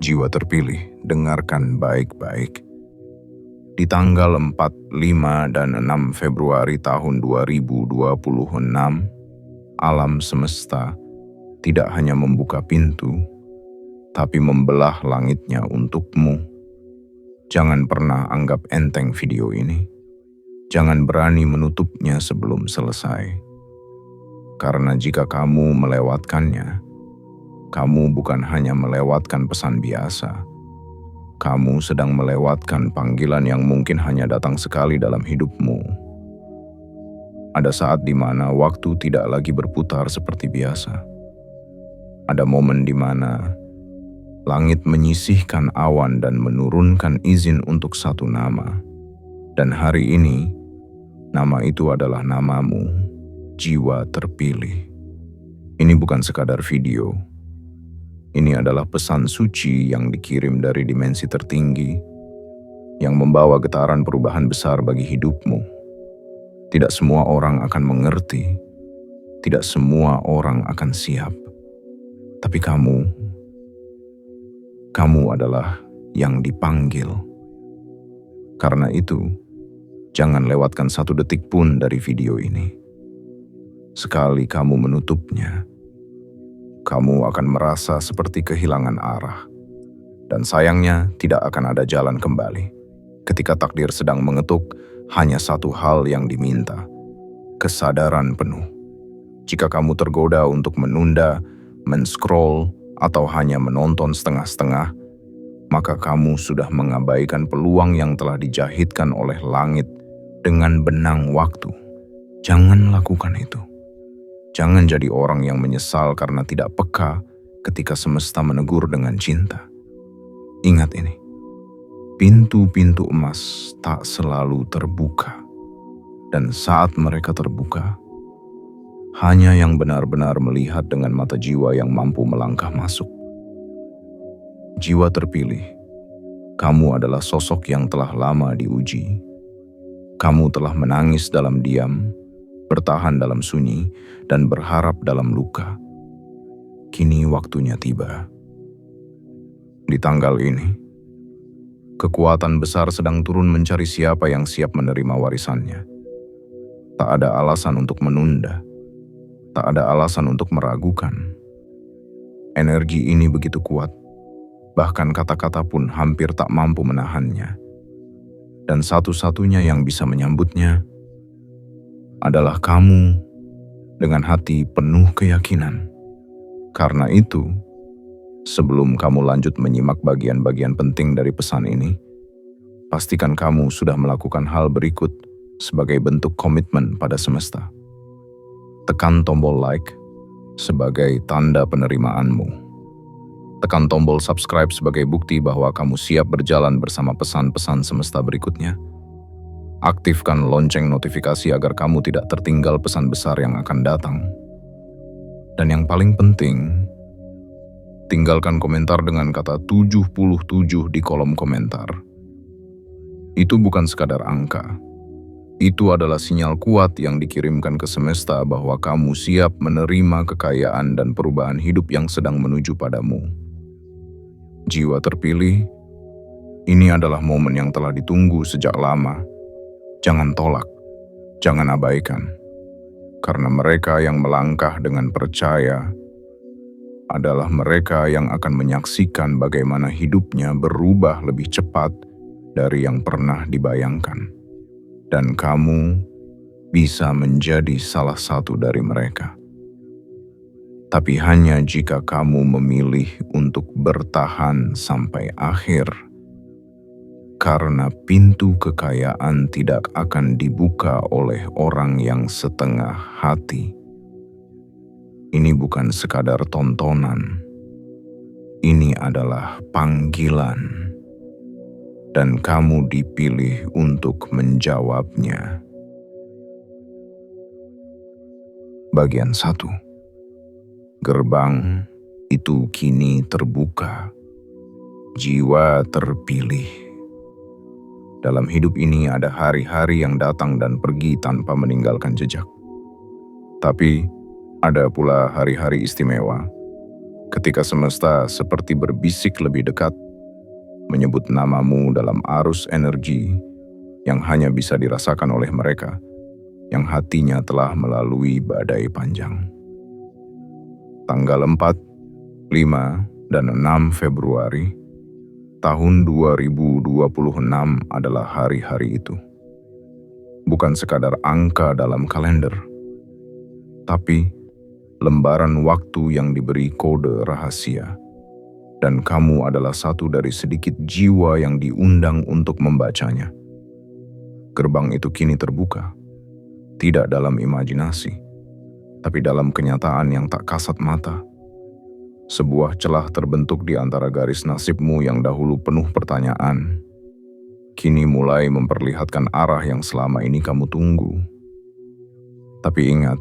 Jiwa terpilih, dengarkan baik-baik. Di tanggal 4, 5, dan 6 Februari tahun 2026, alam semesta tidak hanya membuka pintu, tapi membelah langitnya untukmu. Jangan pernah anggap enteng video ini. Jangan berani menutupnya sebelum selesai. Karena jika kamu melewatkannya, kamu bukan hanya melewatkan pesan biasa. Kamu sedang melewatkan panggilan yang mungkin hanya datang sekali dalam hidupmu. Ada saat di mana waktu tidak lagi berputar seperti biasa. Ada momen di mana langit menyisihkan awan dan menurunkan izin untuk satu nama. Dan hari ini, nama itu adalah namamu, jiwa terpilih. Ini bukan sekadar video. Ini adalah pesan suci yang dikirim dari dimensi tertinggi, yang membawa getaran perubahan besar bagi hidupmu. Tidak semua orang akan mengerti, tidak semua orang akan siap. Tapi kamu adalah yang dipanggil. Karena itu, jangan lewatkan satu detik pun dari video ini. Sekali kamu menutupnya, kamu akan merasa seperti kehilangan arah. Dan sayangnya tidak akan ada jalan kembali. Ketika takdir sedang mengetuk, hanya satu hal yang diminta, kesadaran penuh. Jika kamu tergoda untuk menunda, men-scroll, atau hanya menonton setengah-setengah, maka kamu sudah mengabaikan peluang yang telah dijahitkan oleh langit dengan benang waktu. Jangan lakukan itu. Jangan jadi orang yang menyesal karena tidak peka ketika semesta menegur dengan cinta. Ingat ini, pintu-pintu emas tak selalu terbuka. Dan saat mereka terbuka, hanya yang benar-benar melihat dengan mata jiwa yang mampu melangkah masuk. Jiwa terpilih, kamu adalah sosok yang telah lama diuji. Kamu telah menangis dalam diam, bertahan dalam sunyi, dan berharap dalam luka. Kini waktunya tiba. Di tanggal ini, kekuatan besar sedang turun mencari siapa yang siap menerima warisannya. Tak ada alasan untuk menunda. Tak ada alasan untuk meragukan. Energi ini begitu kuat, bahkan kata-kata pun hampir tak mampu menahannya. Dan satu-satunya yang bisa menyambutnya adalah kamu dengan hati penuh keyakinan. Karena itu, sebelum kamu lanjut menyimak bagian-bagian penting dari pesan ini, pastikan kamu sudah melakukan hal berikut sebagai bentuk komitmen pada semesta. Tekan tombol like sebagai tanda penerimaanmu. Tekan tombol subscribe sebagai bukti bahwa kamu siap berjalan bersama pesan-pesan semesta berikutnya. Aktifkan lonceng notifikasi agar kamu tidak tertinggal pesan besar yang akan datang. Dan yang paling penting, tinggalkan komentar dengan kata 77 di kolom komentar. Itu bukan sekadar angka. Itu adalah sinyal kuat yang dikirimkan ke semesta bahwa kamu siap menerima kekayaan dan perubahan hidup yang sedang menuju padamu. Jiwa terpilih, ini adalah momen yang telah ditunggu sejak lama. Jangan tolak, jangan abaikan. Karena mereka yang melangkah dengan percaya adalah mereka yang akan menyaksikan bagaimana hidupnya berubah lebih cepat dari yang pernah dibayangkan. Dan kamu bisa menjadi salah satu dari mereka. Tapi hanya jika kamu memilih untuk bertahan sampai akhir. Karena pintu kekayaan tidak akan dibuka oleh orang yang setengah hati. Ini bukan sekadar tontonan. Ini adalah panggilan. Dan kamu dipilih untuk menjawabnya. Bagian 1. Gerbang itu kini terbuka. Jiwa terpilih. Dalam hidup ini ada hari-hari yang datang dan pergi tanpa meninggalkan jejak. Tapi Ada pula hari-hari istimewa, ketika semesta seperti berbisik lebih dekat, menyebut namamu dalam arus energi yang hanya bisa dirasakan oleh mereka yang hatinya telah melalui badai panjang. Tanggal 4, 5, dan 6 Februari tahun 2026 adalah hari-hari itu. Bukan sekadar angka dalam kalender, tapi lembaran waktu yang diberi kode rahasia. Dan kamu adalah satu dari sedikit jiwa yang diundang untuk membacanya. Gerbang itu kini terbuka, tidak dalam imajinasi, tapi dalam kenyataan yang tak kasat mata. Sebuah celah terbentuk di antara garis nasibmu yang dahulu penuh pertanyaan, kini mulai memperlihatkan arah yang selama ini kamu tunggu. Tapi ingat,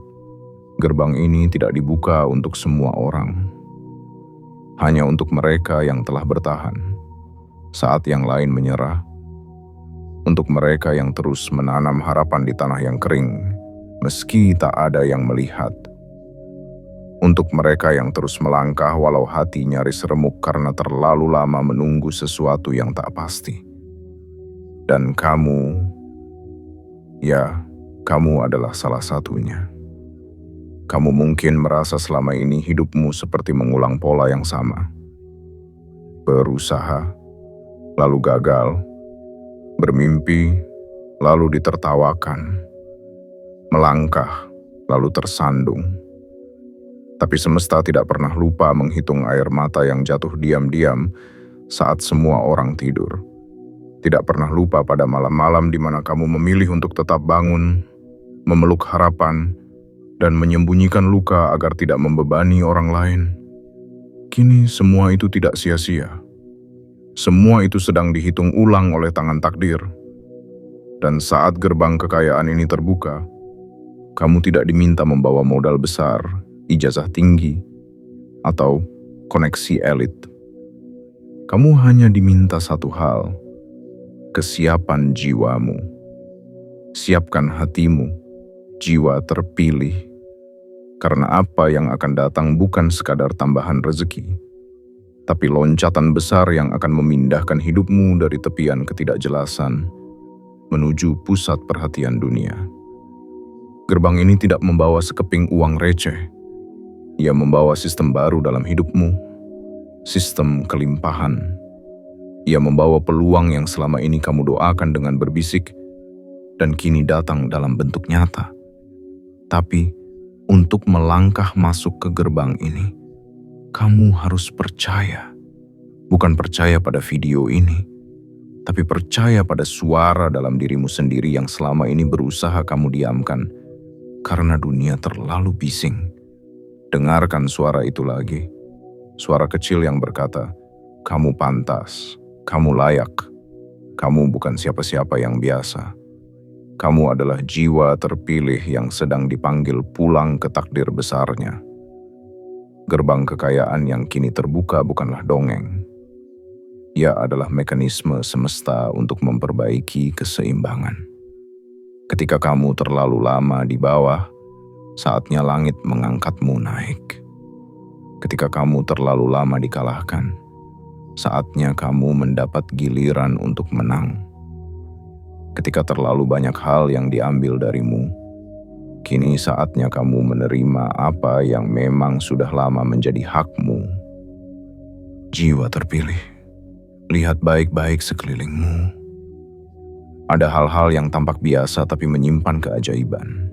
gerbang ini tidak dibuka untuk semua orang. Hanya untuk mereka yang telah bertahan saat yang lain menyerah. Untuk mereka yang terus menanam harapan di tanah yang kering, meski tak ada yang melihat. Untuk mereka yang terus melangkah walau hati nyaris remuk karena terlalu lama menunggu sesuatu yang tak pasti. Dan kamu, ya, kamu adalah salah satunya. Kamu mungkin merasa selama ini hidupmu seperti mengulang pola yang sama. Berusaha, lalu gagal. Bermimpi, lalu ditertawakan. Melangkah, lalu tersandung. Tapi semesta tidak pernah lupa menghitung air mata yang jatuh diam-diam saat semua orang tidur. Tidak pernah lupa pada malam-malam di mana kamu memilih untuk tetap bangun, memeluk harapan, dan menyembunyikan luka agar tidak membebani orang lain. Kini semua itu tidak sia-sia. Semua itu sedang dihitung ulang oleh tangan takdir. Dan saat gerbang kekayaan ini terbuka, kamu tidak diminta membawa modal besar, ijazah tinggi, atau koneksi elit. Kamu hanya diminta satu hal, kesiapan jiwamu. Siapkan hatimu, jiwa terpilih. Karena apa yang akan datang bukan sekadar tambahan rezeki, tapi loncatan besar yang akan memindahkan hidupmu dari tepian ketidakjelasan menuju pusat perhatian dunia. Gerbang ini tidak membawa sekeping uang receh. Ia membawa sistem baru dalam hidupmu, sistem kelimpahan. Ia membawa peluang yang selama ini kamu doakan dengan berbisik dan kini datang dalam bentuk nyata. Tapi untuk melangkah masuk ke gerbang ini, kamu harus percaya. Bukan percaya pada video ini, tapi percaya pada suara dalam dirimu sendiri yang selama ini berusaha kamu diamkan karena dunia terlalu bising. Dengarkan suara itu lagi. Suara kecil yang berkata, kamu pantas, kamu layak, kamu bukan siapa-siapa yang biasa. Kamu adalah jiwa terpilih yang sedang dipanggil pulang ke takdir besarnya. Gerbang kekayaan yang kini terbuka bukanlah dongeng. Ia adalah mekanisme semesta untuk memperbaiki keseimbangan. Ketika kamu terlalu lama di bawah, saatnya langit mengangkatmu naik. Ketika kamu terlalu lama dikalahkan, saatnya kamu mendapat giliran untuk menang. Ketika terlalu banyak hal yang diambil darimu, kini saatnya kamu menerima apa yang memang sudah lama menjadi hakmu. Jiwa terpilih, lihat baik-baik sekelilingmu. Ada hal-hal yang tampak biasa tapi menyimpan keajaiban.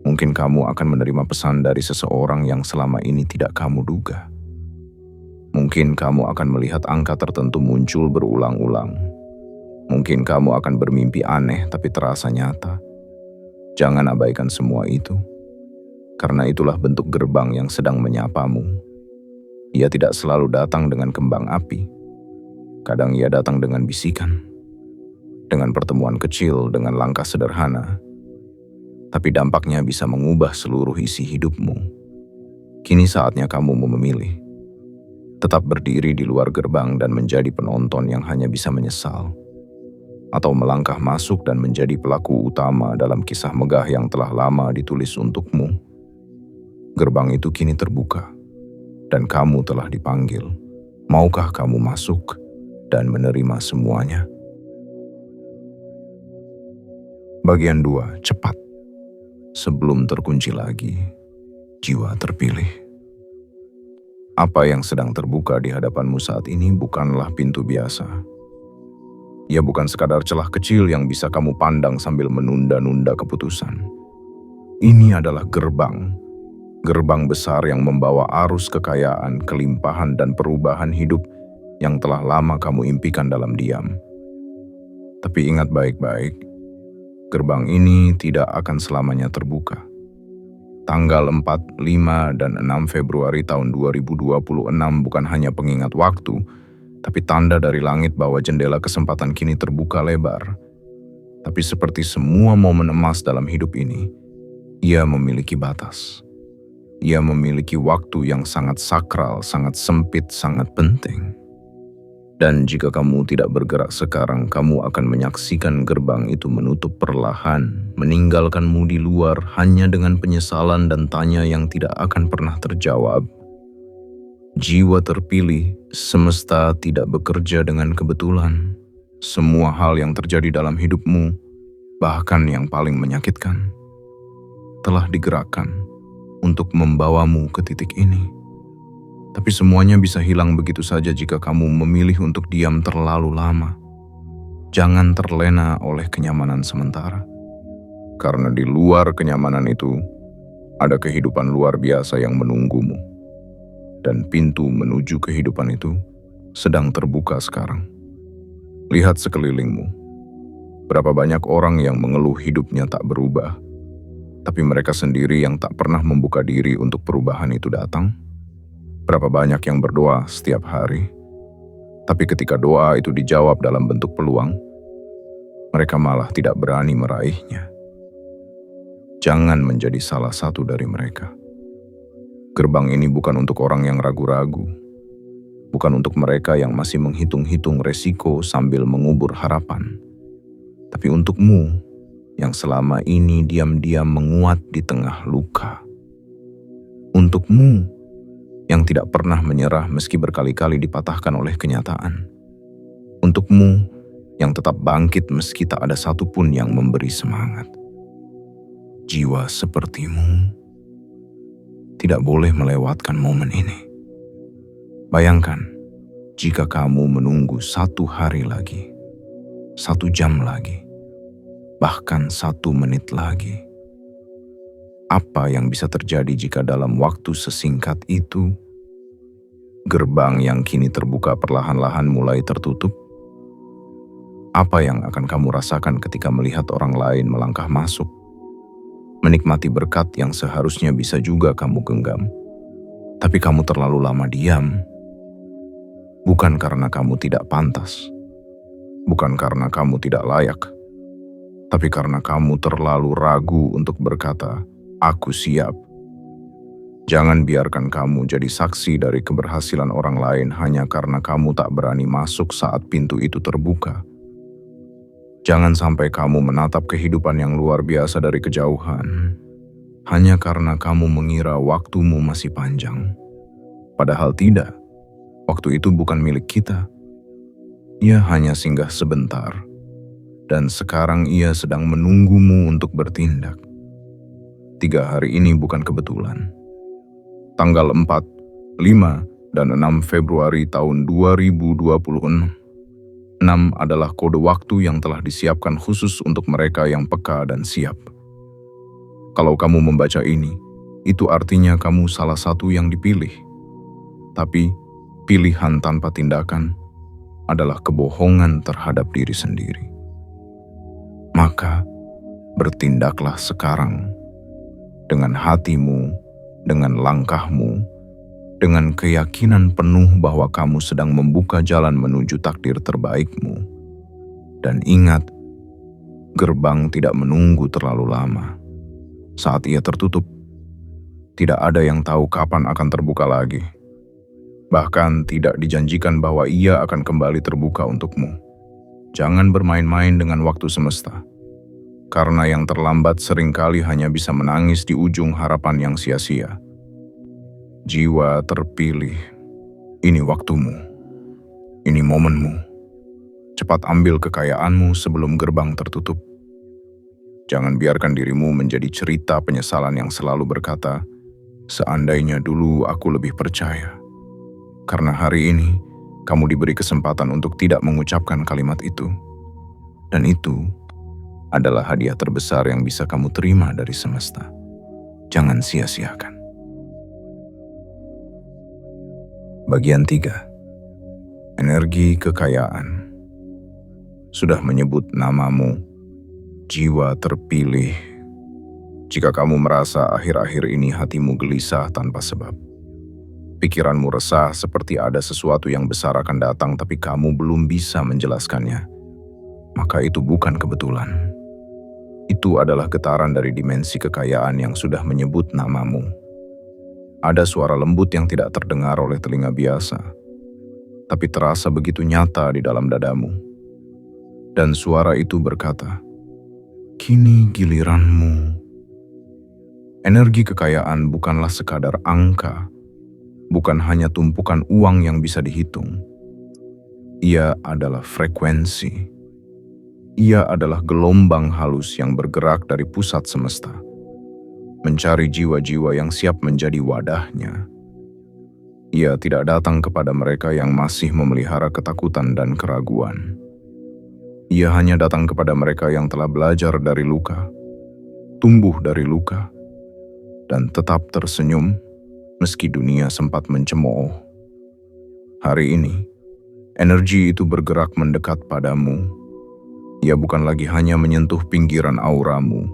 Mungkin kamu akan menerima pesan dari seseorang yang selama ini tidak kamu duga. Mungkin kamu akan melihat angka tertentu muncul berulang-ulang. Mungkin kamu akan bermimpi aneh tapi terasa nyata. Jangan abaikan semua itu, karena itulah bentuk gerbang yang sedang menyapamu. Ia tidak selalu datang dengan kembang api. Kadang ia datang dengan bisikan, dengan pertemuan kecil, dengan langkah sederhana. Tapi dampaknya bisa mengubah seluruh isi hidupmu. Kini saatnya kamu memilih. Tetap berdiri di luar gerbang dan menjadi penonton yang hanya bisa menyesal. Atau melangkah masuk dan menjadi pelaku utama dalam kisah megah yang telah lama ditulis untukmu. Gerbang itu kini terbuka, dan kamu telah dipanggil. Maukah kamu masuk dan menerima semuanya? Bagian 2, cepat. Sebelum terkunci lagi, jiwa terpilih. Apa yang sedang terbuka di hadapanmu saat ini bukanlah pintu biasa. Ia bukan sekadar celah kecil yang bisa kamu pandang sambil menunda-nunda keputusan. Ini adalah gerbang besar yang membawa arus kekayaan, kelimpahan, dan perubahan hidup yang telah lama kamu impikan dalam diam. Tapi ingat baik-baik, gerbang ini tidak akan selamanya terbuka. Tanggal 4, 5, dan 6 Februari tahun 2026 bukan hanya pengingat waktu, tapi tanda dari langit bahwa jendela kesempatan kini terbuka lebar. Tapi seperti semua momen emas dalam hidup ini, ia memiliki batas. Ia memiliki waktu yang sangat sakral, sangat sempit, sangat penting. Dan jika kamu tidak bergerak sekarang, kamu akan menyaksikan gerbang itu menutup perlahan, meninggalkanmu di luar hanya dengan penyesalan dan tanya yang tidak akan pernah terjawab. Jiwa terpilih, semesta tidak bekerja dengan kebetulan. Semua hal yang terjadi dalam hidupmu, bahkan yang paling menyakitkan, telah digerakkan untuk membawamu ke titik ini. Tapi semuanya bisa hilang begitu saja jika kamu memilih untuk diam terlalu lama. Jangan terlena oleh kenyamanan sementara. Karena di luar kenyamanan itu, ada kehidupan luar biasa yang menunggumu. Dan pintu menuju kehidupan itu sedang terbuka sekarang. Lihat sekelilingmu. Berapa banyak orang yang mengeluh hidupnya tak berubah, tapi mereka sendiri yang tak pernah membuka diri untuk perubahan itu datang. Berapa banyak yang berdoa setiap hari, tapi ketika doa itu dijawab dalam bentuk peluang, mereka malah tidak berani meraihnya. Jangan menjadi salah satu dari mereka. Gerbang ini bukan untuk orang yang ragu-ragu, bukan untuk mereka yang masih menghitung-hitung resiko sambil mengubur harapan, tapi untukmu yang selama ini diam-diam menguat di tengah luka. Untukmu yang tidak pernah menyerah meski berkali-kali dipatahkan oleh kenyataan. Untukmu yang tetap bangkit meski tak ada satupun yang memberi semangat. Jiwa sepertimu tidak boleh melewatkan momen ini. Bayangkan jika kamu menunggu 1 hari lagi, 1 jam lagi, bahkan 1 menit lagi. Apa yang bisa terjadi jika dalam waktu sesingkat itu, gerbang yang kini terbuka perlahan-lahan mulai tertutup? Apa yang akan kamu rasakan ketika melihat orang lain melangkah masuk, menikmati berkat yang seharusnya bisa juga kamu genggam, tapi kamu terlalu lama diam? Bukan karena kamu tidak pantas, bukan karena kamu tidak layak, tapi karena kamu terlalu ragu untuk berkata, "Aku siap." Jangan biarkan kamu jadi saksi dari keberhasilan orang lain hanya karena kamu tak berani masuk saat pintu itu terbuka. Jangan sampai kamu menatap kehidupan yang luar biasa dari kejauhan, hanya karena kamu mengira waktumu masih panjang. Padahal tidak, waktu itu bukan milik kita. Ia hanya singgah sebentar. Dan sekarang ia sedang menunggumu untuk bertindak. 3 hari ini bukan kebetulan. Tanggal 4, 5, dan 6 Februari tahun 2026. 6 adalah kode waktu yang telah disiapkan khusus untuk mereka yang peka dan siap. Kalau kamu membaca ini, itu artinya kamu salah satu yang dipilih. Tapi, pilihan tanpa tindakan adalah kebohongan terhadap diri sendiri. Maka, bertindaklah sekarang dengan hatimu, dengan langkahmu, dengan keyakinan penuh bahwa kamu sedang membuka jalan menuju takdir terbaikmu. Dan ingat, gerbang tidak menunggu terlalu lama. Saat ia tertutup, tidak ada yang tahu kapan akan terbuka lagi. Bahkan tidak dijanjikan bahwa ia akan kembali terbuka untukmu. Jangan bermain-main dengan waktu semesta, karena yang terlambat seringkali hanya bisa menangis di ujung harapan yang sia-sia. Jiwa terpilih, ini waktumu, ini momenmu. Cepat ambil kekayaanmu sebelum gerbang tertutup. Jangan biarkan dirimu menjadi cerita penyesalan yang selalu berkata, "Seandainya dulu aku lebih percaya." Karena hari ini, kamu diberi kesempatan untuk tidak mengucapkan kalimat itu. Dan itu adalah hadiah terbesar yang bisa kamu terima dari semesta. Jangan sia-siakan. Bagian 3. Energi kekayaan. Sudah menyebut namamu, jiwa terpilih. Jika kamu merasa akhir-akhir ini hatimu gelisah tanpa sebab, pikiranmu resah seperti ada sesuatu yang besar akan datang tapi kamu belum bisa menjelaskannya, maka itu bukan kebetulan. Itu adalah getaran dari dimensi kekayaan yang sudah menyebut namamu. Ada suara lembut yang tidak terdengar oleh telinga biasa, tapi terasa begitu nyata di dalam dadamu. Dan suara itu berkata, "Kini giliranmu." Energi kekayaan bukanlah sekadar angka, bukan hanya tumpukan uang yang bisa dihitung. Ia adalah frekuensi. Ia adalah gelombang halus yang bergerak dari pusat semesta, mencari jiwa-jiwa yang siap menjadi wadahnya. Ia tidak datang kepada mereka yang masih memelihara ketakutan dan keraguan. Ia hanya datang kepada mereka yang telah belajar dari luka, tumbuh dari luka, dan tetap tersenyum meski dunia sempat mencemooh. Hari ini, energi itu bergerak mendekat padamu. Ia bukan lagi hanya menyentuh pinggiran auramu,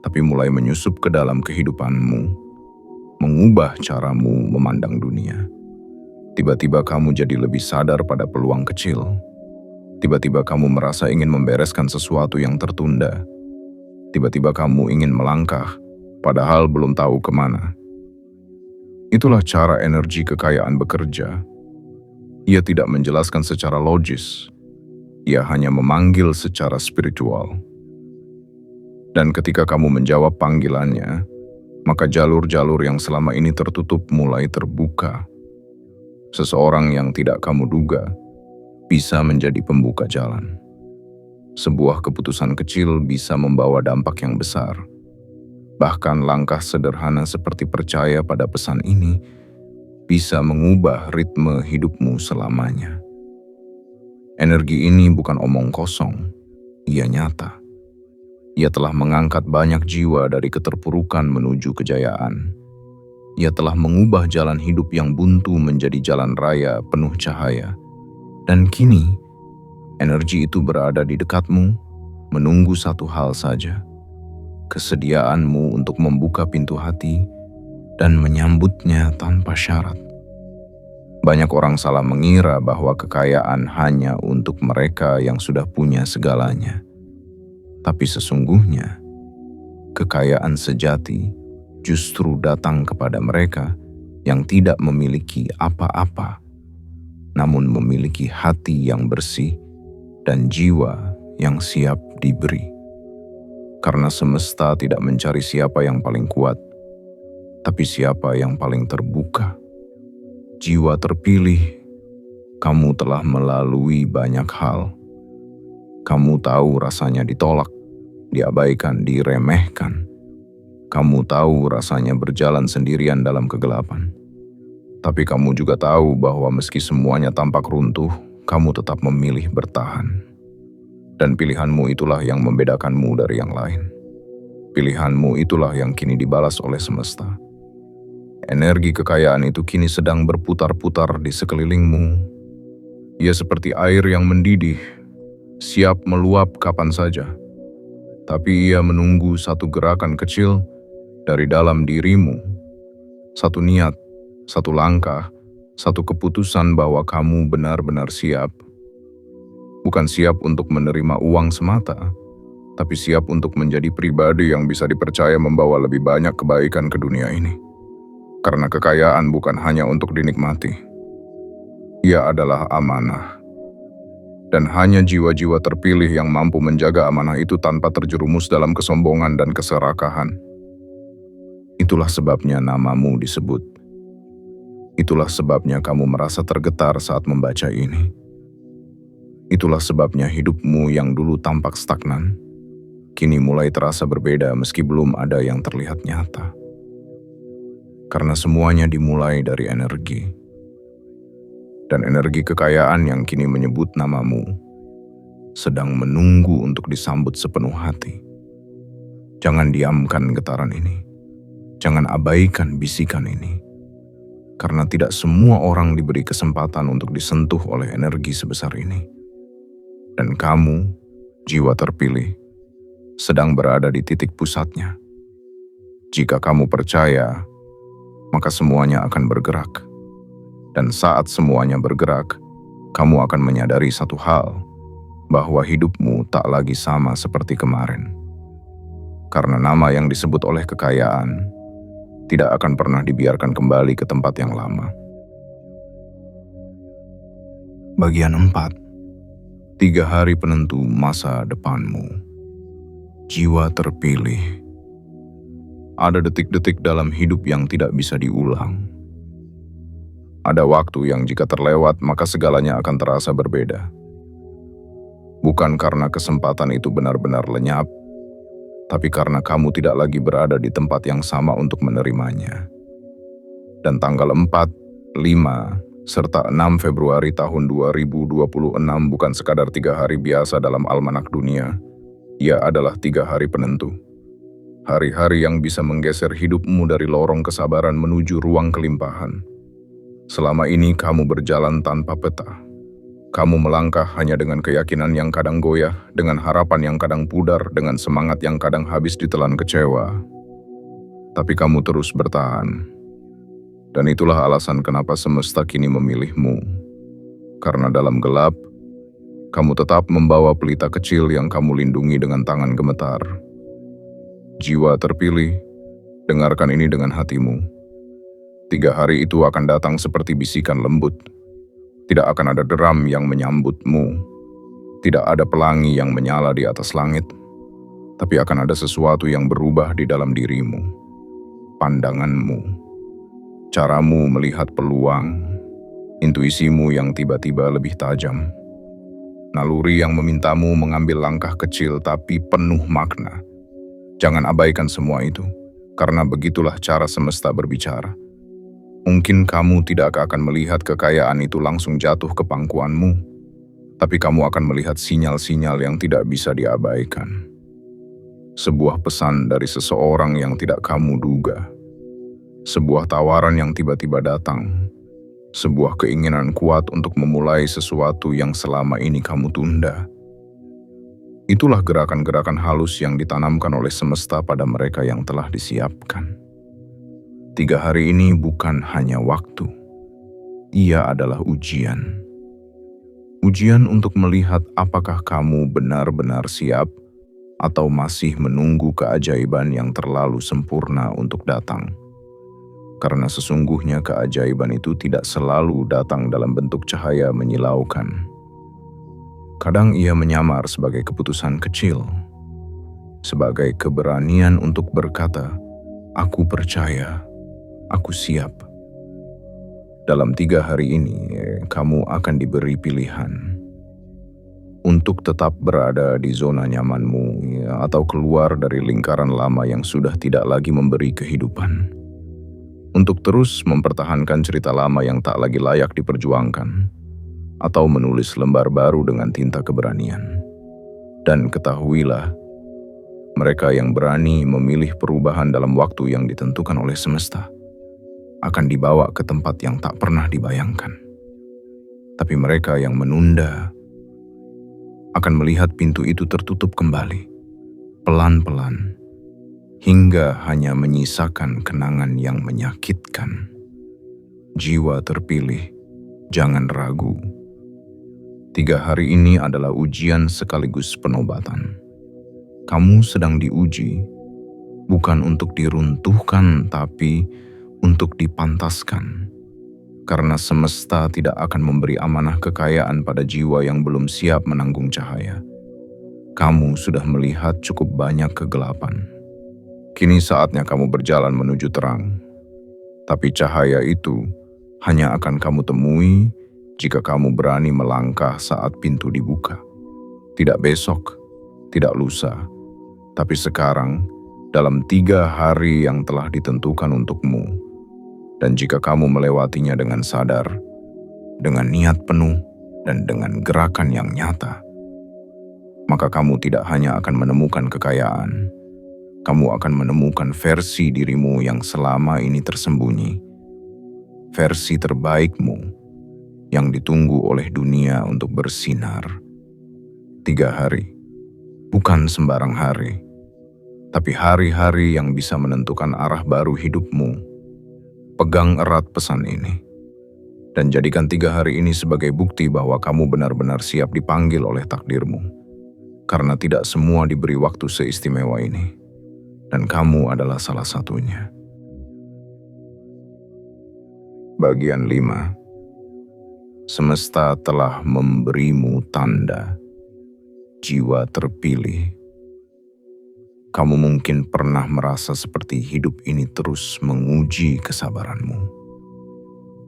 tapi mulai menyusup ke dalam kehidupanmu, mengubah caramu memandang dunia. Tiba-tiba kamu jadi lebih sadar pada peluang kecil. Tiba-tiba kamu merasa ingin membereskan sesuatu yang tertunda. Tiba-tiba kamu ingin melangkah, padahal belum tahu kemana. Itulah cara energi kekayaan bekerja. Ia tidak menjelaskan secara logis. Ia hanya memanggil secara spiritual. Dan ketika kamu menjawab panggilannya, maka jalur-jalur yang selama ini tertutup mulai terbuka. Seseorang yang tidak kamu duga bisa menjadi pembuka jalan. Sebuah keputusan kecil bisa membawa dampak yang besar. Bahkan langkah sederhana seperti percaya pada pesan ini bisa mengubah ritme hidupmu selamanya. Energi ini bukan omong kosong, ia nyata. Ia telah mengangkat banyak jiwa dari keterpurukan menuju kejayaan. Ia telah mengubah jalan hidup yang buntu menjadi jalan raya penuh cahaya. Dan kini, energi itu berada di dekatmu, menunggu satu hal saja. Kesediaanmu untuk membuka pintu hati dan menyambutnya tanpa syarat. Banyak orang salah mengira bahwa kekayaan hanya untuk mereka yang sudah punya segalanya. Tapi sesungguhnya, kekayaan sejati justru datang kepada mereka yang tidak memiliki apa-apa, namun memiliki hati yang bersih dan jiwa yang siap diberi. Karena semesta tidak mencari siapa yang paling kuat, tapi siapa yang paling terbuka. Jiwa terpilih, kamu telah melalui banyak hal. Kamu tahu rasanya ditolak, diabaikan, diremehkan. Kamu tahu rasanya berjalan sendirian dalam kegelapan. Tapi kamu juga tahu bahwa meski semuanya tampak runtuh, kamu tetap memilih bertahan. Dan pilihanmu itulah yang membedakanmu dari yang lain. Pilihanmu itulah yang kini dibalas oleh semesta. Energi kekayaan itu kini sedang berputar-putar di sekelilingmu. Ia seperti air yang mendidih, siap meluap kapan saja. Tapi ia menunggu satu gerakan kecil dari dalam dirimu. Satu niat, satu langkah, satu keputusan bahwa kamu benar-benar siap. Bukan siap untuk menerima uang semata, tapi siap untuk menjadi pribadi yang bisa dipercaya membawa lebih banyak kebaikan ke dunia ini. Karena kekayaan bukan hanya untuk dinikmati. Ia adalah amanah. Dan hanya jiwa-jiwa terpilih yang mampu menjaga amanah itu tanpa terjerumus dalam kesombongan dan keserakahan. Itulah sebabnya namamu disebut Itulah sebabnya kamu merasa tergetar saat membaca ini. Itulah sebabnya hidupmu yang dulu tampak stagnan, kini mulai terasa berbeda meski belum ada yang terlihat nyata. Karena semuanya dimulai dari energi. Dan energi kekayaan yang kini menyebut namamu sedang menunggu untuk disambut sepenuh hati. Jangan diamkan getaran ini. Jangan abaikan bisikan ini. Karena tidak semua orang diberi kesempatan untuk disentuh oleh energi sebesar ini. Dan kamu, jiwa terpilih, sedang berada di titik pusatnya. Jika kamu percaya, maka semuanya akan bergerak. Dan saat semuanya bergerak, kamu akan menyadari satu hal, bahwa hidupmu tak lagi sama seperti kemarin. Karena nama yang disebut oleh kekayaan tidak akan pernah dibiarkan kembali ke tempat yang lama. Bagian 4. 3 hari penentu masa depanmu. Jiwa terpilih. Ada detik-detik dalam hidup yang tidak bisa diulang. Ada waktu yang jika terlewat maka segalanya akan terasa berbeda. Bukan karena kesempatan itu benar-benar lenyap, tapi karena kamu tidak lagi berada di tempat yang sama untuk menerimanya. Dan tanggal 4, 5, serta 6 Februari tahun 2026 bukan sekadar 3 hari biasa dalam almanak dunia. Ia adalah 3 hari penentu. Hari-hari yang bisa menggeser hidupmu dari lorong kesabaran menuju ruang kelimpahan. Selama ini kamu berjalan tanpa peta. Kamu melangkah hanya dengan keyakinan yang kadang goyah, dengan harapan yang kadang pudar, dengan semangat yang kadang habis ditelan kecewa. Tapi kamu terus bertahan. Dan itulah alasan kenapa semesta kini memilihmu. Karena dalam gelap, kamu tetap membawa pelita kecil yang kamu lindungi dengan tangan gemetar. Jiwa terpilih, dengarkan ini dengan hatimu. 3 hari itu akan datang seperti bisikan lembut. Tidak akan ada deram yang menyambutmu. Tidak ada pelangi yang menyala di atas langit. Tapi akan ada sesuatu yang berubah di dalam dirimu. Pandanganmu. Caramu melihat peluang. Intuisimu yang tiba-tiba lebih tajam. Naluri yang memintamu mengambil langkah kecil tapi penuh makna. Jangan abaikan semua itu. Karena begitulah cara semesta berbicara. Mungkin kamu tidak akan melihat kekayaan itu langsung jatuh ke pangkuanmu, tapi kamu akan melihat sinyal-sinyal yang tidak bisa diabaikan. Sebuah pesan dari seseorang yang tidak kamu duga. Sebuah tawaran yang tiba-tiba datang. Sebuah keinginan kuat untuk memulai sesuatu yang selama ini kamu tunda. Itulah gerakan-gerakan halus yang ditanamkan oleh semesta pada mereka yang telah disiapkan. 3 hari ini bukan hanya waktu. Ia adalah ujian. Ujian untuk melihat apakah kamu benar-benar siap atau masih menunggu keajaiban yang terlalu sempurna untuk datang. Karena sesungguhnya keajaiban itu tidak selalu datang dalam bentuk cahaya menyilaukan. Kadang ia menyamar sebagai keputusan kecil, sebagai keberanian untuk berkata, "Aku percaya. Aku siap." Dalam 3 hari ini, kamu akan diberi pilihan untuk tetap berada di zona nyamanmu atau keluar dari lingkaran lama yang sudah tidak lagi memberi kehidupan. Untuk terus mempertahankan cerita lama yang tak lagi layak diperjuangkan, atau menulis lembar baru dengan tinta keberanian. Dan ketahuilah, mereka yang berani memilih perubahan dalam waktu yang ditentukan oleh semesta akan dibawa ke tempat yang tak pernah dibayangkan. Tapi mereka yang menunda akan melihat pintu itu tertutup kembali, pelan-pelan, hingga hanya menyisakan kenangan yang menyakitkan. Jiwa terpilih, jangan ragu. 3 hari ini adalah ujian sekaligus penobatan. Kamu sedang diuji, bukan untuk diruntuhkan, tapi untuk dipantaskan. Karena semesta tidak akan memberi amanah kekayaan pada jiwa yang belum siap menanggung cahaya. Kamu sudah melihat cukup banyak kegelapan. Kini saatnya kamu berjalan menuju terang. Tapi cahaya itu hanya akan kamu temui jika kamu berani melangkah saat pintu dibuka. Tidak besok, tidak lusa, tapi sekarang dalam 3 hari yang telah ditentukan untukmu. Dan jika kamu melewatinya dengan sadar, dengan niat penuh, dan dengan gerakan yang nyata, maka kamu tidak hanya akan menemukan kekayaan, kamu akan menemukan versi dirimu yang selama ini tersembunyi, versi terbaikmu yang ditunggu oleh dunia untuk bersinar. 3 hari, bukan sembarang hari, tapi hari-hari yang bisa menentukan arah baru hidupmu. Pegang erat pesan ini, dan jadikan 3 hari ini sebagai bukti bahwa kamu benar-benar siap dipanggil oleh takdirmu. Karena tidak semua diberi waktu seistimewa ini, dan kamu adalah salah satunya. Bagian 5. Semesta telah memberimu tanda. Jiwa terpilih. Kamu mungkin pernah merasa seperti hidup ini terus menguji kesabaranmu.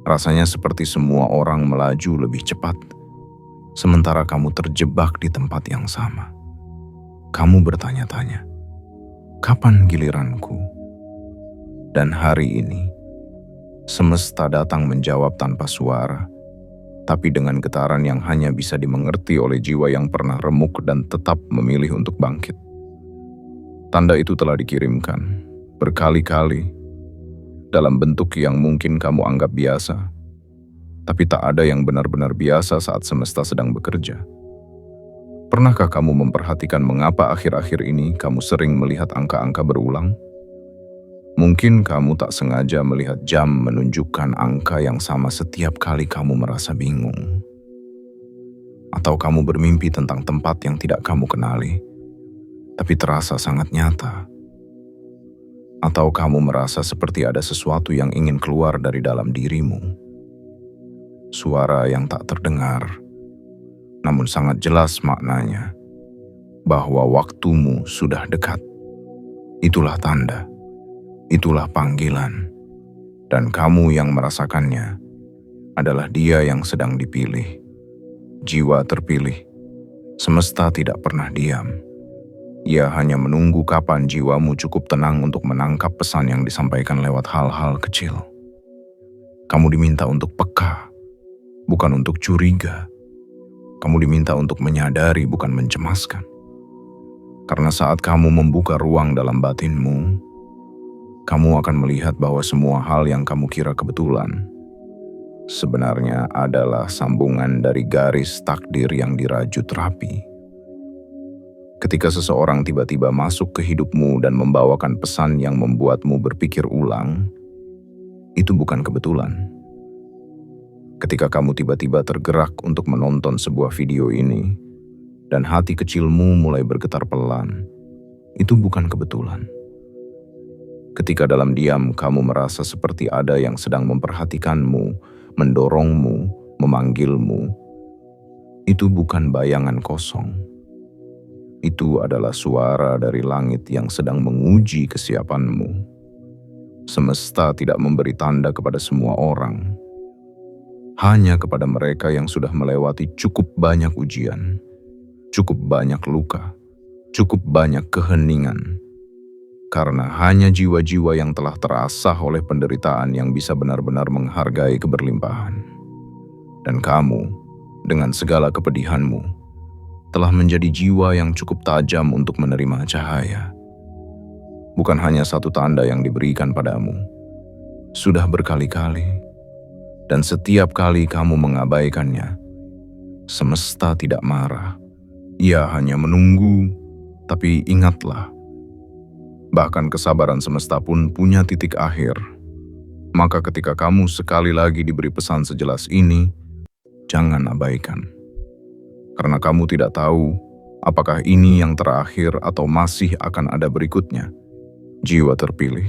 Rasanya seperti semua orang melaju lebih cepat, sementara kamu terjebak di tempat yang sama. Kamu bertanya-tanya, kapan giliranku? Dan hari ini, semesta datang menjawab tanpa suara, tapi dengan getaran yang hanya bisa dimengerti oleh jiwa yang pernah remuk dan tetap memilih untuk bangkit. Tanda itu telah dikirimkan berkali-kali dalam bentuk yang mungkin kamu anggap biasa, tapi tak ada yang benar-benar biasa saat semesta sedang bekerja. Pernahkah kamu memperhatikan mengapa akhir-akhir ini kamu sering melihat angka-angka berulang? Mungkin kamu tak sengaja melihat jam menunjukkan angka yang sama setiap kali kamu merasa bingung. Atau kamu bermimpi tentang tempat yang tidak kamu kenali, tapi terasa sangat nyata. Atau kamu merasa seperti ada sesuatu yang ingin keluar dari dalam dirimu. Suara yang tak terdengar, namun sangat jelas maknanya, bahwa waktumu sudah dekat. Itulah tanda, itulah panggilan, dan kamu yang merasakannya adalah dia yang sedang dipilih. Jiwa terpilih. Semesta tidak pernah diam. Ia hanya menunggu kapan jiwamu cukup tenang untuk menangkap pesan yang disampaikan lewat hal-hal kecil. Kamu diminta untuk peka, bukan untuk curiga. Kamu diminta untuk menyadari, bukan mencemaskan. Karena saat kamu membuka ruang dalam batinmu, kamu akan melihat bahwa semua hal yang kamu kira kebetulan sebenarnya adalah sambungan dari garis takdir yang dirajut rapi. Ketika seseorang tiba-tiba masuk ke hidupmu dan membawakan pesan yang membuatmu berpikir ulang, itu bukan kebetulan. Ketika kamu tiba-tiba tergerak untuk menonton sebuah video ini, dan hati kecilmu mulai bergetar pelan, itu bukan kebetulan. Ketika dalam diam kamu merasa seperti ada yang sedang memperhatikanmu, mendorongmu, memanggilmu, itu bukan bayangan kosong. Itu adalah suara dari langit yang sedang menguji kesiapanmu. Semesta tidak memberi tanda kepada semua orang, hanya kepada mereka yang sudah melewati cukup banyak ujian, cukup banyak luka, cukup banyak keheningan. Karena hanya jiwa-jiwa yang telah terasah oleh penderitaan yang bisa benar-benar menghargai keberlimpahan. Dan kamu, dengan segala kepedihanmu, telah menjadi jiwa yang cukup tajam untuk menerima cahaya. Bukan hanya satu tanda yang diberikan padamu, sudah berkali-kali, dan setiap kali kamu mengabaikannya, semesta tidak marah. Ia hanya menunggu, tapi ingatlah, bahkan kesabaran semesta pun punya titik akhir. Maka ketika kamu sekali lagi diberi pesan sejelas ini, jangan abaikan. Karena kamu tidak tahu apakah ini yang terakhir atau masih akan ada berikutnya. Jiwa terpilih.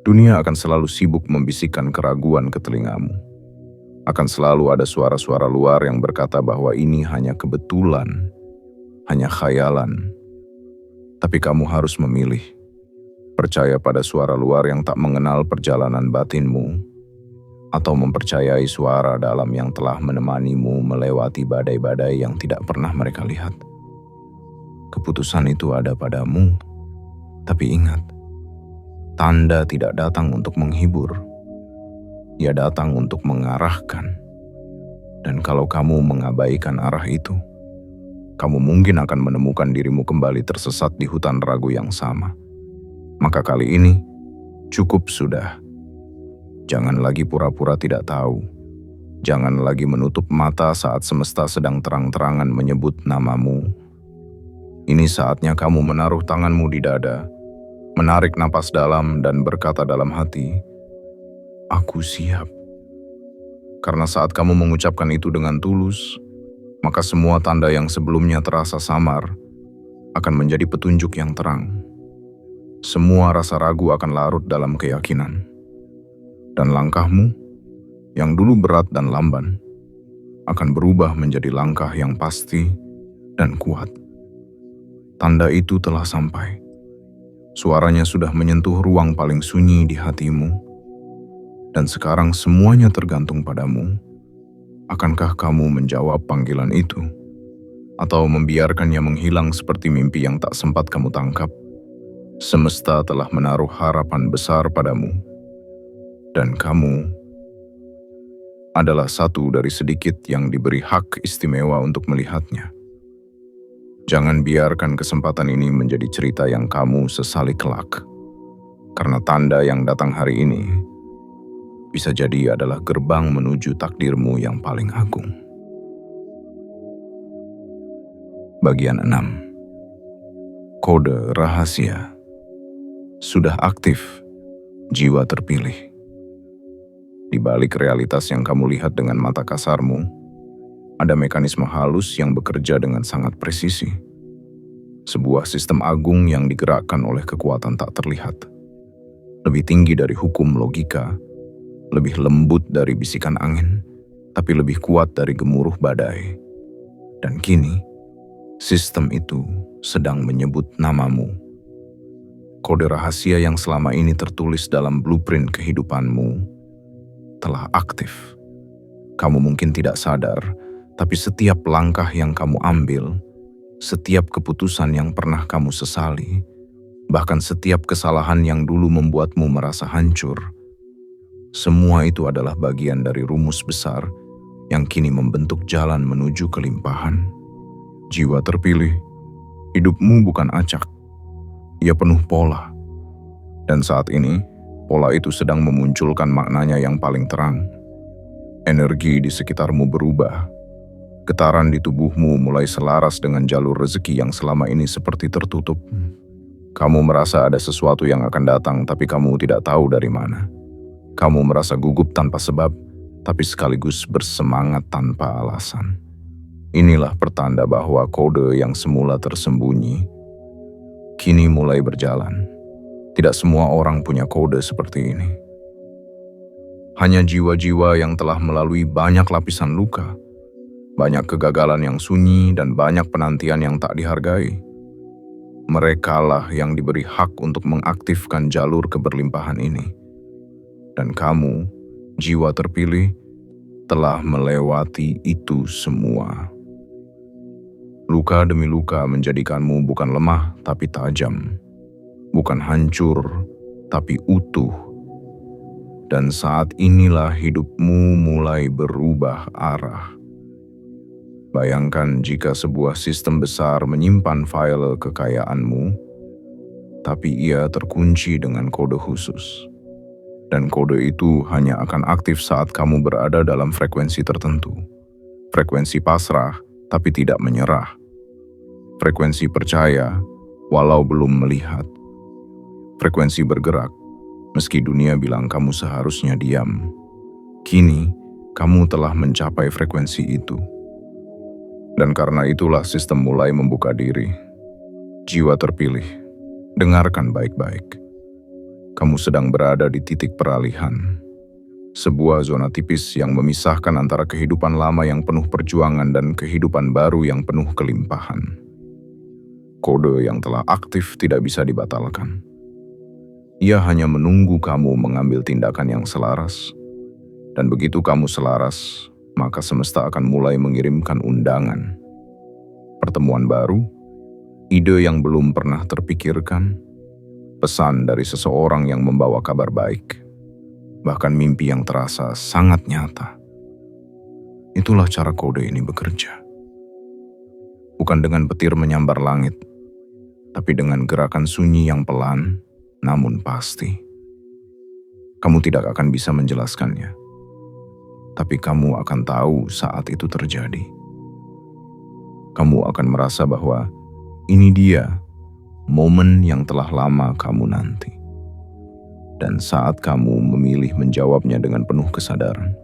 Dunia akan selalu sibuk membisikkan keraguan ke telingamu. Akan selalu ada suara-suara luar yang berkata bahwa ini hanya kebetulan, hanya khayalan. Tapi kamu harus memilih. Percaya pada suara luar yang tak mengenal perjalanan batinmu, atau mempercayai suara dalam yang telah menemanimu melewati badai-badai yang tidak pernah mereka lihat. Keputusan itu ada padamu, tapi ingat, tanda tidak datang untuk menghibur. Ia datang untuk mengarahkan. Dan kalau kamu mengabaikan arah itu, kamu mungkin akan menemukan dirimu kembali tersesat di hutan ragu yang sama. Maka kali ini, cukup sudah. Jangan lagi pura-pura tidak tahu. Jangan lagi menutup mata saat semesta sedang terang-terangan menyebut namamu. Ini saatnya kamu menaruh tanganmu di dada, menarik napas dalam dan berkata dalam hati, "Aku siap." Karena saat kamu mengucapkan itu dengan tulus, maka semua tanda yang sebelumnya terasa samar akan menjadi petunjuk yang terang. Semua rasa ragu akan larut dalam keyakinan. Dan langkahmu, yang dulu berat dan lamban, akan berubah menjadi langkah yang pasti dan kuat. Tanda itu telah sampai. Suaranya sudah menyentuh ruang paling sunyi di hatimu. Dan sekarang semuanya tergantung padamu. Akankah kamu menjawab panggilan itu? Atau membiarkannya menghilang seperti mimpi yang tak sempat kamu tangkap? Semesta telah menaruh harapan besar padamu. Dan kamu adalah satu dari sedikit yang diberi hak istimewa untuk melihatnya. Jangan biarkan kesempatan ini menjadi cerita yang kamu sesali kelak. Karena tanda yang datang hari ini bisa jadi adalah gerbang menuju takdirmu yang paling agung. Bagian 6. Kode rahasia. Sudah aktif, jiwa terpilih. Di balik realitas yang kamu lihat dengan mata kasarmu, ada mekanisme halus yang bekerja dengan sangat presisi. Sebuah sistem agung yang digerakkan oleh kekuatan tak terlihat. Lebih tinggi dari hukum logika, lebih lembut dari bisikan angin, tapi lebih kuat dari gemuruh badai. Dan kini, sistem itu sedang menyebut namamu. Kode rahasia yang selama ini tertulis dalam blueprint kehidupanmu telah aktif. Kamu mungkin tidak sadar, tapi setiap langkah yang kamu ambil, setiap keputusan yang pernah kamu sesali, bahkan setiap kesalahan yang dulu membuatmu merasa hancur, semua itu adalah bagian dari rumus besar yang kini membentuk jalan menuju kelimpahan. Jiwa terpilih, hidupmu bukan acak. Ia penuh pola. Dan saat ini, pola itu sedang memunculkan maknanya yang paling terang. Energi di sekitarmu berubah. Getaran di tubuhmu mulai selaras dengan jalur rezeki yang selama ini seperti tertutup. Kamu merasa ada sesuatu yang akan datang, tapi kamu tidak tahu dari mana. Kamu merasa gugup tanpa sebab, tapi sekaligus bersemangat tanpa alasan. Inilah pertanda bahwa kode yang semula tersembunyi, kini mulai berjalan. Tidak semua orang punya kode seperti ini. Hanya jiwa-jiwa yang telah melalui banyak lapisan luka, banyak kegagalan yang sunyi, dan banyak penantian yang tak dihargai. Merekalah yang diberi hak untuk mengaktifkan jalur keberlimpahan ini. Dan kamu, jiwa terpilih, telah melewati itu semua. Luka demi luka menjadikanmu bukan lemah tapi tajam, bukan hancur tapi utuh. Dan saat inilah hidupmu mulai berubah arah. Bayangkan jika sebuah sistem besar menyimpan file kekayaanmu, tapi ia terkunci dengan kode khusus. Dan kode itu hanya akan aktif saat kamu berada dalam frekuensi tertentu. Frekuensi pasrah, tapi tidak menyerah. Frekuensi percaya, walau belum melihat. Frekuensi bergerak, meski dunia bilang kamu seharusnya diam. Kini, kamu telah mencapai frekuensi itu. Dan karena itulah sistem mulai membuka diri. Jiwa terpilih, dengarkan baik-baik. Kamu sedang berada di titik peralihan. Sebuah zona tipis yang memisahkan antara kehidupan lama yang penuh perjuangan dan kehidupan baru yang penuh kelimpahan. Kode yang telah aktif tidak bisa dibatalkan. Ia hanya menunggu kamu mengambil tindakan yang selaras. Dan begitu kamu selaras, maka semesta akan mulai mengirimkan undangan. Pertemuan baru, ide yang belum pernah terpikirkan, pesan dari seseorang yang membawa kabar baik, bahkan mimpi yang terasa sangat nyata. Itulah cara kode ini bekerja. Bukan dengan petir menyambar langit, tapi dengan gerakan sunyi yang pelan, namun pasti. Kamu tidak akan bisa menjelaskannya, tapi kamu akan tahu saat itu terjadi. Kamu akan merasa bahwa ini dia, momen yang telah lama kamu nanti. Dan saat kamu memilih menjawabnya dengan penuh kesadaran,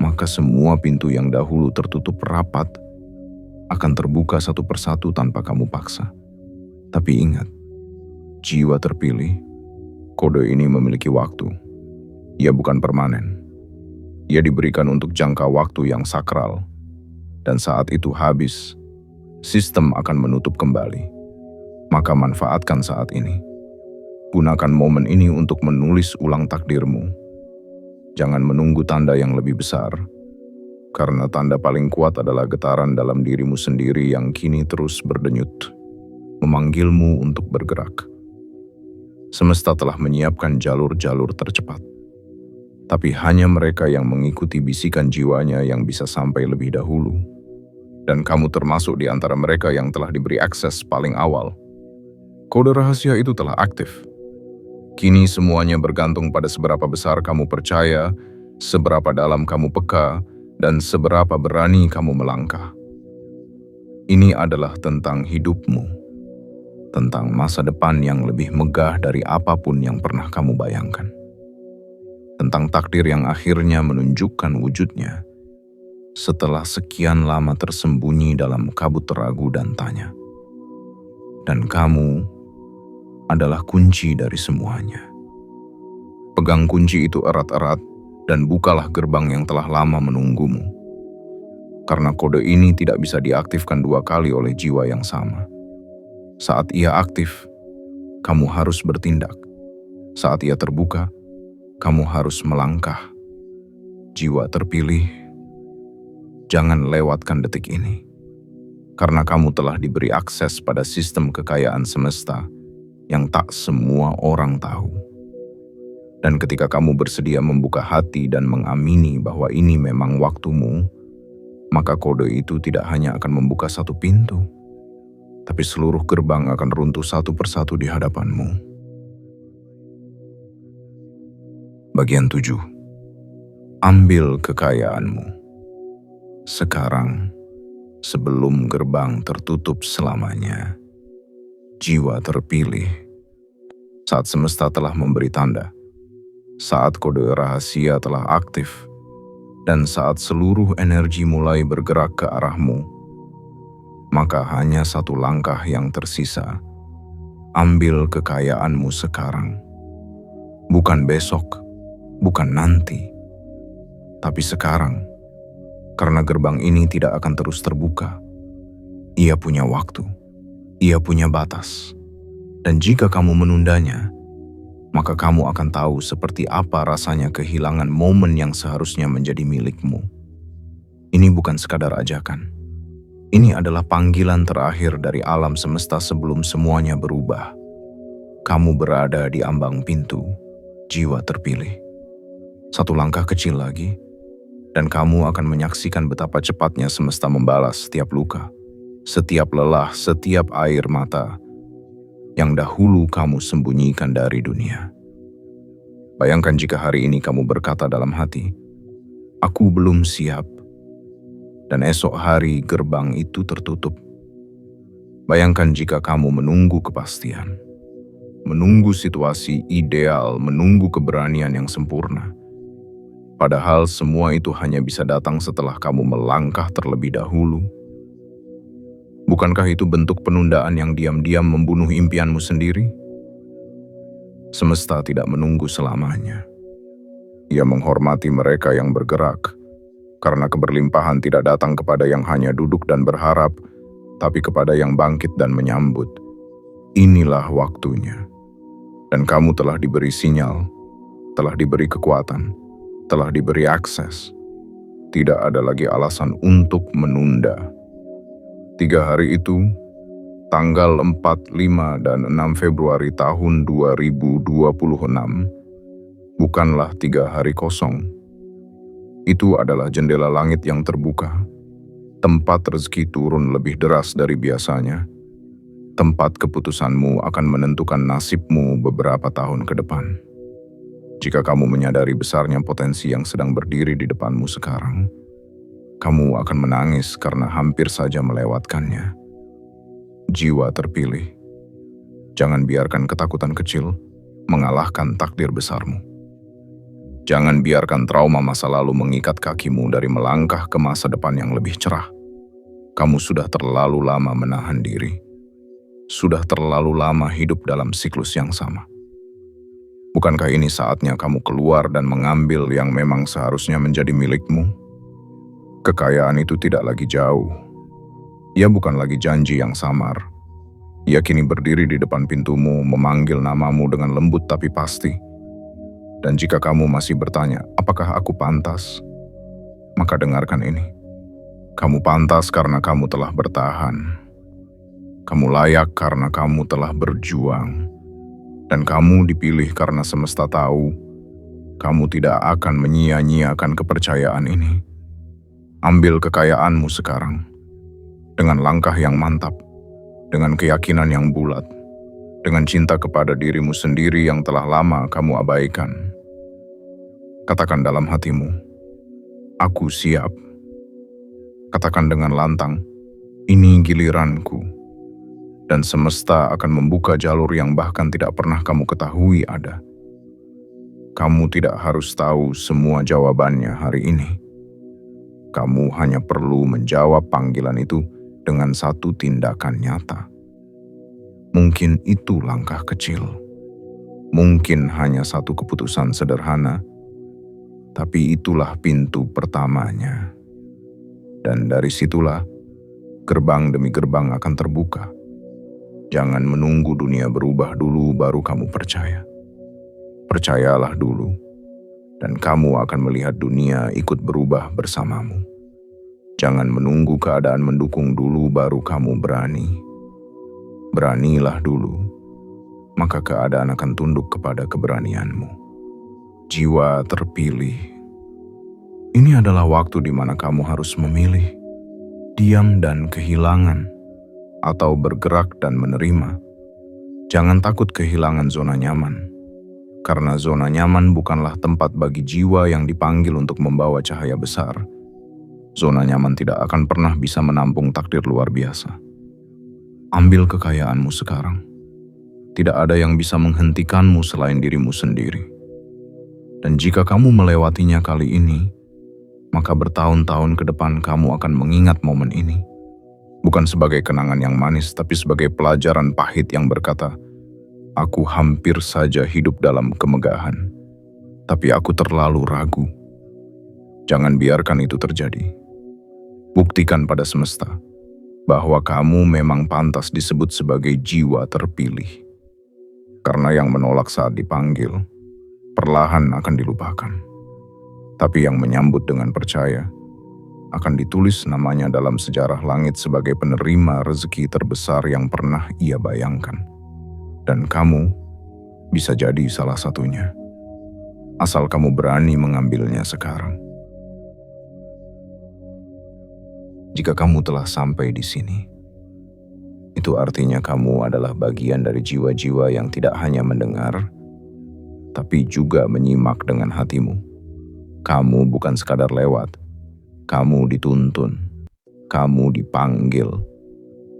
maka semua pintu yang dahulu tertutup rapat akan terbuka satu persatu tanpa kamu paksa. Tapi ingat, jiwa terpilih, kode ini memiliki waktu. Ia bukan permanen. Ia diberikan untuk jangka waktu yang sakral. Dan saat itu habis, sistem akan menutup kembali. Maka manfaatkan saat ini. Gunakan momen ini untuk menulis ulang takdirmu. Jangan menunggu tanda yang lebih besar, karena tanda paling kuat adalah getaran dalam dirimu sendiri yang kini terus berdenyut, memanggilmu untuk bergerak. Semesta telah menyiapkan jalur-jalur tercepat, tapi hanya mereka yang mengikuti bisikan jiwanya yang bisa sampai lebih dahulu. Dan kamu termasuk di antara mereka yang telah diberi akses paling awal. Kode rahasia itu telah aktif. Kini semuanya bergantung pada seberapa besar kamu percaya, seberapa dalam kamu peka, dan seberapa berani kamu melangkah. Ini adalah tentang hidupmu, tentang masa depan yang lebih megah dari apapun yang pernah kamu bayangkan. Tentang takdir yang akhirnya menunjukkan wujudnya setelah sekian lama tersembunyi dalam kabut ragu dan tanya. Dan kamu adalah kunci dari semuanya. Pegang kunci itu erat-erat dan bukalah gerbang yang telah lama menunggumu. Karena kode ini tidak bisa diaktifkan 2 kali oleh jiwa yang sama. Saat ia aktif, kamu harus bertindak. Saat ia terbuka, kamu harus melangkah. Jiwa terpilih, jangan lewatkan detik ini. Karena kamu telah diberi akses pada sistem kekayaan semesta yang tak semua orang tahu. Dan ketika kamu bersedia membuka hati dan mengamini bahwa ini memang waktumu, maka kode itu tidak hanya akan membuka satu pintu, tapi seluruh gerbang akan runtuh satu persatu di hadapanmu. Bagian 7. Ambil kekayaanmu. Sekarang, sebelum gerbang tertutup selamanya. Jiwa terpilih. Saat semesta telah memberi tanda, saat kode rahasia telah aktif, dan saat seluruh energi mulai bergerak ke arahmu, maka hanya satu langkah yang tersisa. Ambil kekayaanmu sekarang. Bukan besok, bukan nanti, tapi sekarang. Karena gerbang ini tidak akan terus terbuka. Ia punya waktu. Ia punya batas. Dan jika kamu menundanya, maka kamu akan tahu seperti apa rasanya kehilangan momen yang seharusnya menjadi milikmu. Ini bukan sekadar ajakan. Ini adalah panggilan terakhir dari alam semesta sebelum semuanya berubah. Kamu berada di ambang pintu, jiwa terpilih. Satu langkah kecil lagi, dan kamu akan menyaksikan betapa cepatnya semesta membalas setiap luka, setiap lelah, setiap air mata yang dahulu kamu sembunyikan dari dunia. Bayangkan jika hari ini kamu berkata dalam hati, "Aku belum siap," dan esok hari gerbang itu tertutup. Bayangkan jika kamu menunggu kepastian, menunggu situasi ideal, menunggu keberanian yang sempurna. Padahal semua itu hanya bisa datang setelah kamu melangkah terlebih dahulu. Bukankah itu bentuk penundaan yang diam-diam membunuh impianmu sendiri? Semesta tidak menunggu selamanya. Ia menghormati mereka yang bergerak, karena keberlimpahan tidak datang kepada yang hanya duduk dan berharap, tapi kepada yang bangkit dan menyambut. Inilah waktunya. Dan kamu telah diberi sinyal, telah diberi kekuatan, telah diberi akses. Tidak ada lagi alasan untuk menunda. 3 hari itu, tanggal 4, 5, dan 6 Februari tahun 2026, bukanlah 3 hari kosong. Itu adalah jendela langit yang terbuka, tempat rezeki turun lebih deras dari biasanya, tempat keputusanmu akan menentukan nasibmu beberapa tahun ke depan. Jika kamu menyadari besarnya potensi yang sedang berdiri di depanmu sekarang, kamu akan menangis karena hampir saja melewatkannya. Jiwa terpilih, jangan biarkan ketakutan kecil mengalahkan takdir besarmu. Jangan biarkan trauma masa lalu mengikat kakimu dari melangkah ke masa depan yang lebih cerah. Kamu sudah terlalu lama menahan diri. Sudah terlalu lama hidup dalam siklus yang sama. Bukankah ini saatnya kamu keluar dan mengambil yang memang seharusnya menjadi milikmu? Kekayaan itu tidak lagi jauh. Ia bukan lagi janji yang samar. Ia kini berdiri di depan pintumu, memanggil namamu dengan lembut tapi pasti. Dan jika kamu masih bertanya, apakah aku pantas? Maka dengarkan ini. Kamu pantas karena kamu telah bertahan. Kamu layak karena kamu telah berjuang. Dan kamu dipilih karena semesta tahu kamu tidak akan menyia-nyiakan kepercayaan ini. Ambil kekayaanmu sekarang. Dengan langkah yang mantap. Dengan keyakinan yang bulat. Dengan cinta kepada dirimu sendiri yang telah lama kamu abaikan. Katakan dalam hatimu, aku siap. Katakan dengan lantang, ini giliranku. Dan semesta akan membuka jalur yang bahkan tidak pernah kamu ketahui ada. Kamu tidak harus tahu semua jawabannya hari ini. Kamu hanya perlu menjawab panggilan itu dengan satu tindakan nyata. Mungkin itu langkah kecil. Mungkin hanya satu keputusan sederhana. Tapi itulah pintu pertamanya. Dan dari situlah, gerbang demi gerbang akan terbuka. Jangan menunggu dunia berubah dulu baru kamu percaya. Percayalah dulu, dan kamu akan melihat dunia ikut berubah bersamamu. Jangan menunggu keadaan mendukung dulu baru kamu berani. Beranilah dulu, maka keadaan akan tunduk kepada keberanianmu. Jiwa terpilih. Ini adalah waktu di mana kamu harus memilih, diam dan kehilangan, atau bergerak dan menerima. Jangan takut kehilangan zona nyaman, karena zona nyaman bukanlah tempat bagi jiwa yang dipanggil untuk membawa cahaya besar. Zona nyaman tidak akan pernah bisa menampung takdir luar biasa. Ambil kekayaanmu sekarang. Tidak ada yang bisa menghentikanmu selain dirimu sendiri. Dan jika kamu melewatinya kali ini, maka bertahun-tahun ke depan kamu akan mengingat momen ini. Bukan sebagai kenangan yang manis, tapi sebagai pelajaran pahit yang berkata, aku hampir saja hidup dalam kemegahan, tapi aku terlalu ragu. Jangan biarkan itu terjadi. Buktikan pada semesta bahwa kamu memang pantas disebut sebagai jiwa terpilih. Karena yang menolak saat dipanggil, perlahan akan dilupakan. Tapi yang menyambut dengan percaya, akan ditulis namanya dalam sejarah langit sebagai penerima rezeki terbesar yang pernah ia bayangkan. Dan kamu bisa jadi salah satunya. Asal kamu berani mengambilnya sekarang. Jika kamu telah sampai di sini, itu artinya kamu adalah bagian dari jiwa-jiwa yang tidak hanya mendengar, tapi juga menyimak dengan hatimu. Kamu bukan sekadar lewat. Kamu dituntun, kamu dipanggil,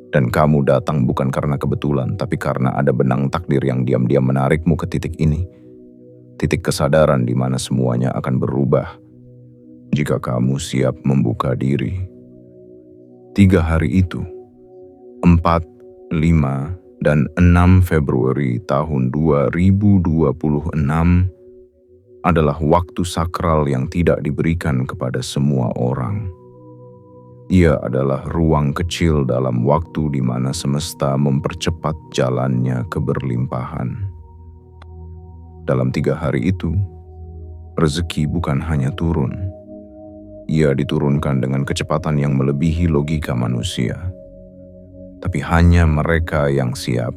dan kamu datang bukan karena kebetulan, tapi karena ada benang takdir yang diam-diam menarikmu ke titik ini. Titik kesadaran di mana semuanya akan berubah jika kamu siap membuka diri. 3 hari itu, 4, 5, dan 6 Februari tahun 2026 adalah waktu sakral yang tidak diberikan kepada semua orang. Ia adalah ruang kecil dalam waktu di mana semesta mempercepat jalannya keberlimpahan. Dalam 3 hari itu, Rezeki bukan hanya turun, ia diturunkan dengan kecepatan yang melebihi logika manusia. Tapi hanya mereka yang siap,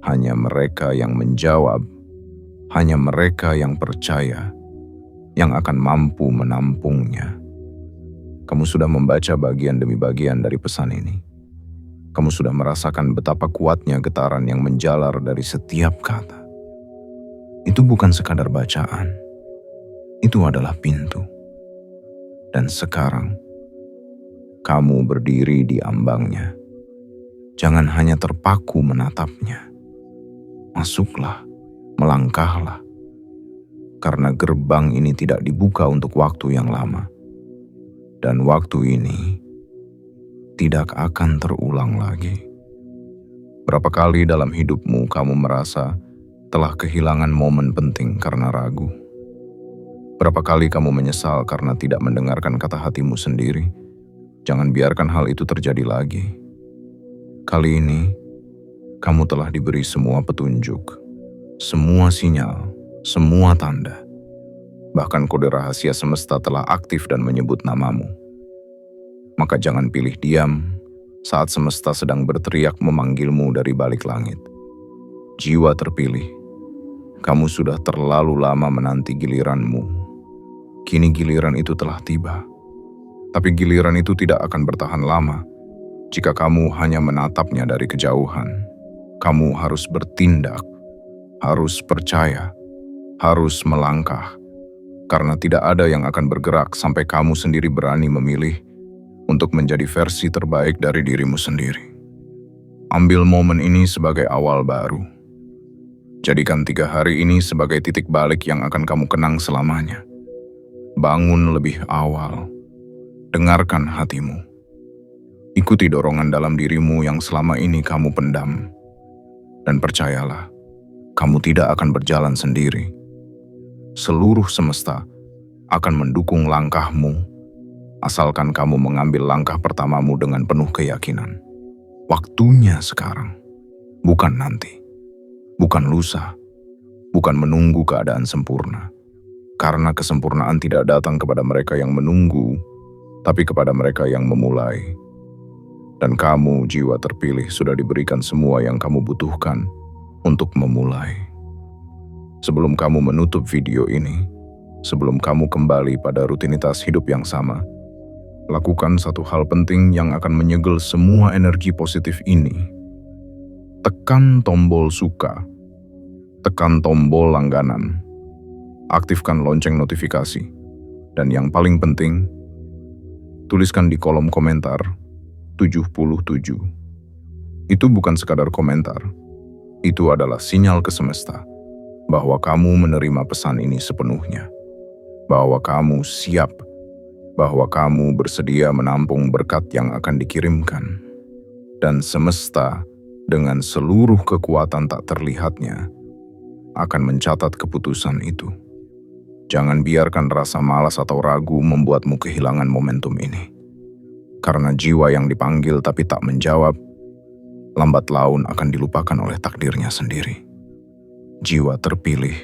hanya mereka yang menjawab, hanya mereka yang percaya, yang akan mampu menampungnya. Kamu sudah membaca bagian demi bagian dari pesan ini. Kamu sudah merasakan betapa kuatnya getaran yang menjalar dari setiap kata. Itu bukan sekadar bacaan, itu adalah pintu. Dan sekarang, kamu berdiri di ambangnya. Jangan hanya terpaku menatapnya. Masuklah, melangkahlah. Karena gerbang ini tidak dibuka untuk waktu yang lama. Dan waktu ini tidak akan terulang lagi. Berapa kali dalam hidupmu kamu merasa telah kehilangan momen penting karena ragu? Berapa kali kamu menyesal karena tidak mendengarkan kata hatimu sendiri? Jangan biarkan hal itu terjadi lagi. Kali ini, kamu telah diberi semua petunjuk, semua sinyal, semua tanda. Bahkan kode rahasia semesta telah aktif dan menyebut namamu. Maka jangan pilih diam saat semesta sedang berteriak memanggilmu dari balik langit. Jiwa terpilih, kamu sudah terlalu lama menanti giliranmu. Kini giliran itu telah tiba. Tapi giliran itu tidak akan bertahan lama. Jika kamu hanya menatapnya dari kejauhan, kamu harus bertindak, harus percaya, harus melangkah. Karena tidak ada yang akan bergerak sampai kamu sendiri berani memilih untuk menjadi versi terbaik dari dirimu sendiri. Ambil momen ini sebagai awal baru. Jadikan 3 hari ini sebagai titik balik yang akan kamu kenang selamanya. Bangun lebih awal. Dengarkan hatimu. Ikuti dorongan dalam dirimu yang selama ini kamu pendam. Dan percayalah, kamu tidak akan berjalan sendiri. Seluruh semesta akan mendukung langkahmu, asalkan kamu mengambil langkah pertamamu dengan penuh keyakinan. Waktunya sekarang, bukan nanti, bukan lusa, bukan menunggu keadaan sempurna. Karena kesempurnaan tidak datang kepada mereka yang menunggu, tapi kepada mereka yang memulai. Dan kamu, jiwa terpilih, sudah diberikan semua yang kamu butuhkan untuk memulai. Sebelum kamu menutup video ini, sebelum kamu kembali pada rutinitas hidup yang sama, lakukan satu hal penting yang akan menyegel semua energi positif ini. Tekan tombol suka, tekan tombol langganan, aktifkan lonceng notifikasi, dan yang paling penting, tuliskan di kolom komentar 77. Itu bukan sekadar komentar, itu adalah sinyal ke semesta bahwa kamu menerima pesan ini sepenuhnya, bahwa kamu siap, bahwa kamu bersedia menampung berkat yang akan dikirimkan. Dan semesta dengan seluruh kekuatan tak terlihatnya akan mencatat keputusan itu. Jangan biarkan rasa malas atau ragu membuatmu kehilangan momentum ini. Karena jiwa yang dipanggil tapi tak menjawab, lambat laun akan dilupakan oleh takdirnya sendiri. Jiwa terpilih,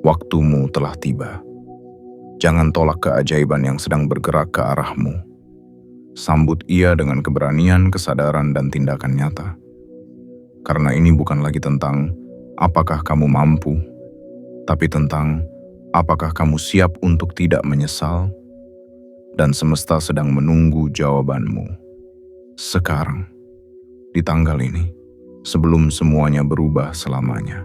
waktumu telah tiba. Jangan tolak keajaiban yang sedang bergerak ke arahmu. Sambut ia dengan keberanian, kesadaran, dan tindakan nyata. Karena ini bukan lagi tentang apakah kamu mampu, tapi tentang apakah kamu siap untuk tidak menyesal? Dan semesta sedang menunggu jawabanmu. Sekarang, di tanggal ini, sebelum semuanya berubah selamanya.